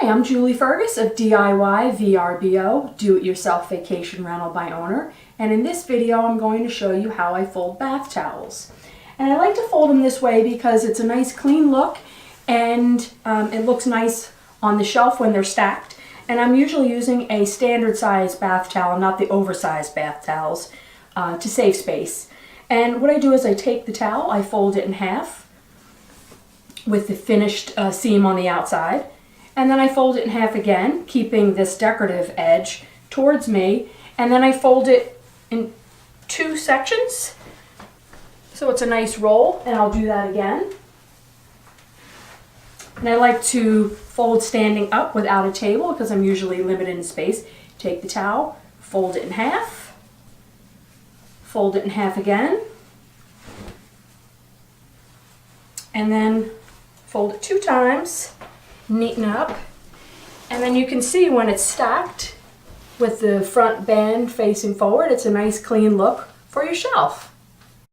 Hi, I'm Julie Fergus of DIYVRBO, Do-It-Yourself Vacation Rental by Owner, and in this video I'm going to show you how I fold bath towels. And I like to fold them this way because it's a nice clean look and it looks nice on the shelf when they're stacked. And I'm usually using a standard size bath towel, not the oversized bath towels, to save space. And what I do is I take the towel, I fold it in half with the finished seam on the outside. And then I fold it in half again, keeping this decorative edge towards me. And then I fold it in two sections, so it's a nice roll, and I'll do that again. And I like to fold standing up without a table because I'm usually limited in space. Take the towel, fold it in half, fold it in half again, and then fold it 2 times. Neaten up, and then you can see when it's stacked with the front band facing forward, it's a nice clean look for your shelf.